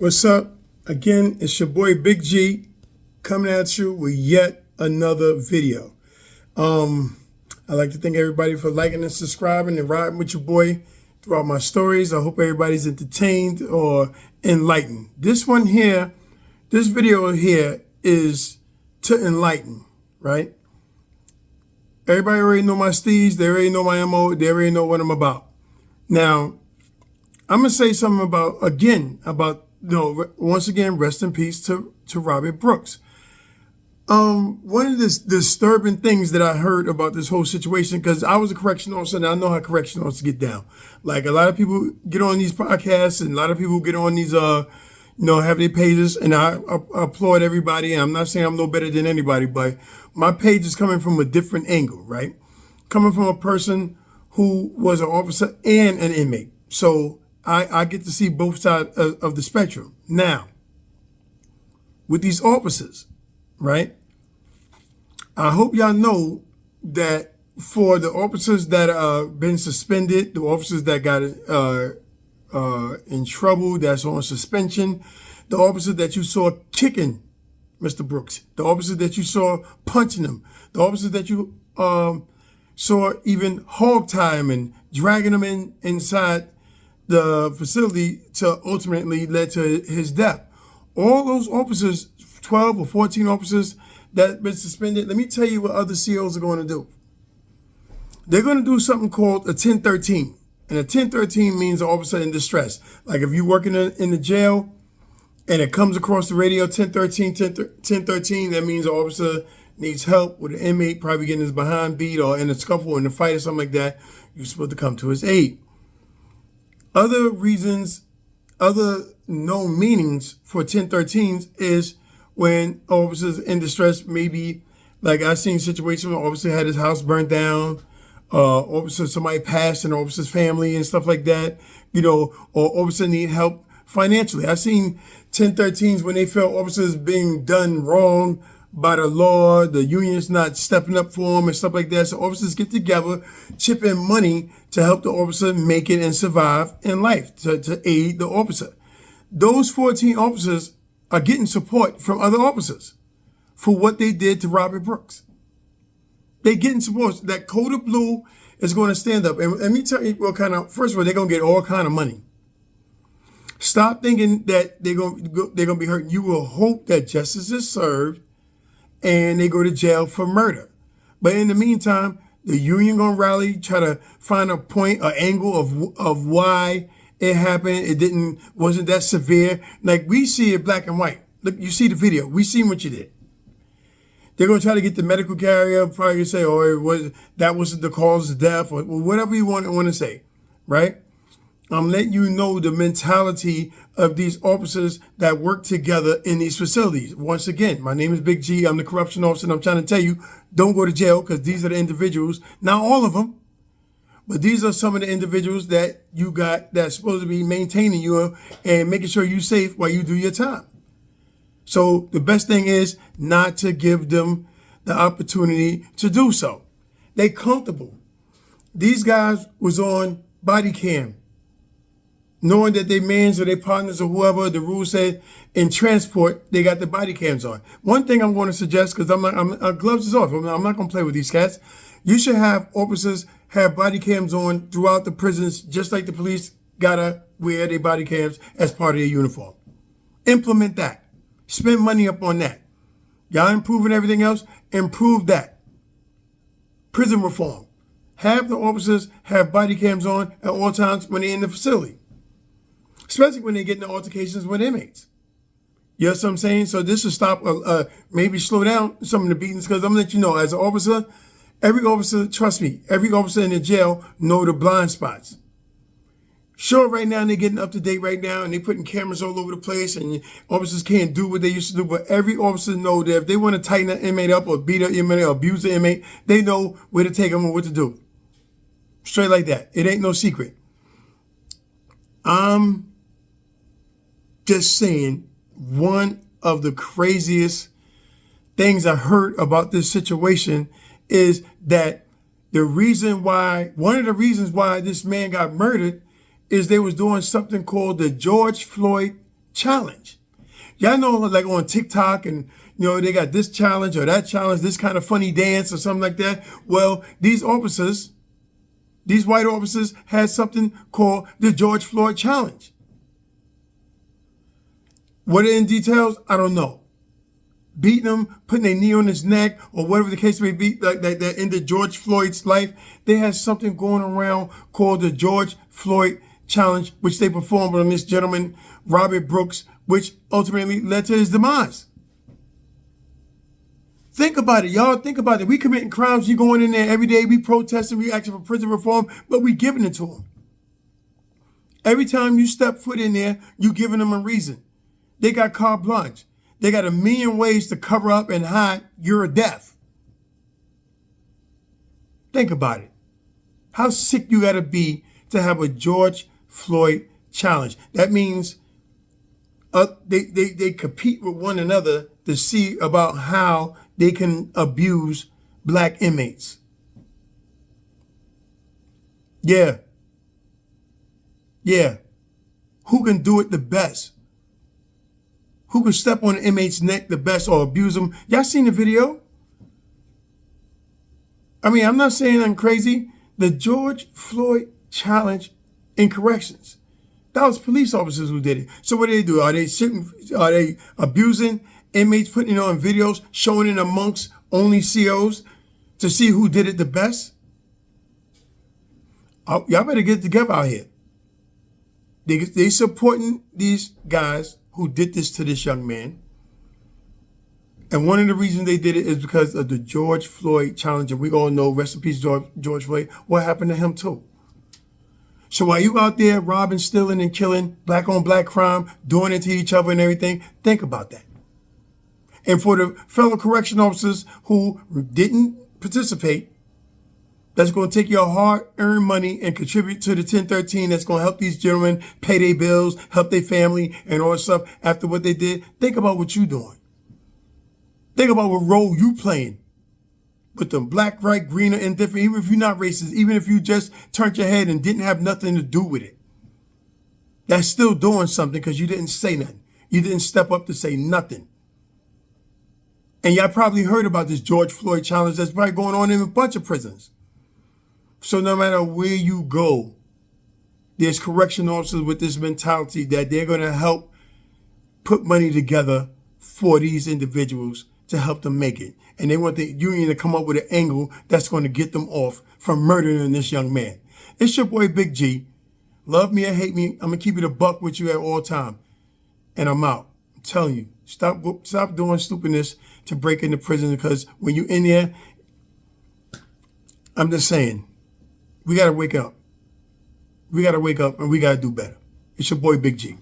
What's up? Again, it's your boy Big G coming at you with yet another video. I'd like to thank everybody for liking and subscribing and riding with your boy throughout my stories. I hope everybody's entertained or enlightened. This video here is to enlighten, right? Everybody already know my steez. They already know my MO. They already know what I'm about. Now, I'm going to say something about, once again, rest in peace to Robert Brooks. One of the disturbing things that I heard about this whole situation, because I was a correctional officer and I know how correctional officers get down. Like, a lot of people get on these podcasts and a lot of people get on these, have their pages, and I applaud everybody. And I'm not saying I'm no better than anybody, but my page is coming from a different angle, right? Coming from a person who was an officer and an inmate. So I get to see both sides of the spectrum. Now, with these officers, right? I hope y'all know that for the officers that been suspended, the officers that got in trouble, that's on suspension, the officers that you saw kicking Mr. Brooks, the officers that you saw punching him, the officers that you saw even hog tie him and dragging him inside the facility to ultimately led to his death. All those officers, 12 or 14 officers that have been suspended, let me tell you what other COs are going to do. They're going to do something called a 1013. And a 1013 means an officer in distress. Like if you're working in the jail and it comes across the radio, 1013, that means an officer needs help with an inmate, probably getting his behind beat or in a scuffle or in a fight or something like that. You're supposed to come to his aid. Other reasons, other known meanings for 1013s is when officers in distress, maybe like I've seen situations where an officer had his house burned down, somebody passed in an officer's family and stuff like that, or officer need help financially. I've seen 1013s when they felt officers being done wrong by the law, the union's not stepping up for them and stuff like that. So officers get together, chip in money to help the officer make it and survive in life, to aid the officer. Those 14 officers are getting support from other officers for what they did to Robert Brooks. They're getting support. That Code of Blue is going to stand up. And let me tell you first of all, they're going to get all kind of money. Stop thinking that they're going to be hurt. You will hope that justice is served and they go to jail for murder. But in the meantime, the union gonna rally, try to find a point, an angle of why it happened. It wasn't that severe. Like we see it black and white. Look, you see the video. We seen what you did. They're gonna try to get the medical carrier, probably say, that wasn't the cause of death, or whatever you want to say, right? I'm letting you know the mentality of these officers that work together in these facilities. Once again, my name is Big G. I'm the corruption officer, and I'm trying to tell you, don't go to jail, because these are the individuals, not all of them, but these are some of the individuals that you got that's supposed to be maintaining you and making sure you're safe while you do your time. So the best thing is not to give them the opportunity to do so. They comfortable. These guys was on body cam, knowing that they mans or their partners or whoever, the rules said in transport, they got the body cams on. One thing I'm going to suggest, because gloves is off. I'm not going to play with these cats. You should have officers have body cams on throughout the prisons, just like the police gotta wear their body cams as part of their uniform. Implement that. Spend money up on that. Y'all improving everything else? Improve that. Prison reform. Have the officers have body cams on at all times when they're in the facility, especially when they get into altercations with inmates. You know what I'm saying? So this will stop, maybe slow down some of the beatings, because I'm going to let you know, as an officer, every officer, trust me, every officer in the jail know the blind spots. Sure, right now they're getting up to date right now, and they're putting cameras all over the place, and officers can't do what they used to do, but every officer know that if they want to tighten an inmate up or beat an inmate or abuse the inmate, they know where to take them and what to do. Straight like that. It ain't no secret. I'm just saying, one of the craziest things I heard about this situation is that one of the reasons why this man got murdered is they was doing something called the George Floyd challenge. Y'all know, like on TikTok and, they got this challenge or that challenge, this kind of funny dance or something like that. Well, these officers, these white officers had something called the George Floyd challenge. What are in details? I don't know. Beating him, putting their knee on his neck, or whatever the case may be, like that ended George Floyd's life. They had something going around called the George Floyd challenge, which they performed on this gentleman, Robert Brooks, which ultimately led to his demise. Think about it, y'all. Think about it. We committing crimes. You going in there every day. We protesting. We asking for prison reform, but we giving it to them. Every time you step foot in there, you giving them a reason. They got carte blanche. They got a million ways to cover up and hide your death. Think about it. How sick you got to be to have a George Floyd challenge. That means they compete with one another to see about how they can abuse black inmates. Yeah. Who can do it the best? Who can step on an inmate's neck the best or abuse them? Y'all seen the video? I mean, I'm not saying I'm crazy. The George Floyd challenge in corrections. That was police officers who did it. So what do they do? Are they abusing inmates, putting it on videos, showing it amongst only COs to see who did it the best? Y'all better get together out here. They supporting these guys who did this to this young man. And one of the reasons they did it is because of the George Floyd challenge. And we all know, rest in peace, George Floyd, what happened to him too. So while you out there robbing, stealing, and killing, black on black crime, doing it to each other and everything, think about that. And for the fellow correction officers who didn't participate, that's going to take your hard-earned money and contribute to the 1013 that's going to help these gentlemen pay their bills, help their family, and all that stuff after what they did. Think about what you're doing. Think about what role you playing with them black, white, green, or indifferent, even if you're not racist, even if you just turned your head and didn't have nothing to do with it. That's still doing something because you didn't say nothing. You didn't step up to say nothing. And y'all probably heard about this George Floyd challenge that's probably going on in a bunch of prisons. So no matter where you go, there's correction officers with this mentality that they're going to help put money together for these individuals to help them make it. And they want the union to come up with an angle that's going to get them off from murdering this young man. It's your boy, Big G. Love me or hate me, I'm going to keep it a buck with you at all time. And I'm out. I'm telling you, stop doing stupidness to break into prison, because when you're in there, I'm just saying, we got to wake up. We got to wake up and we got to do better. It's your boy, Big G.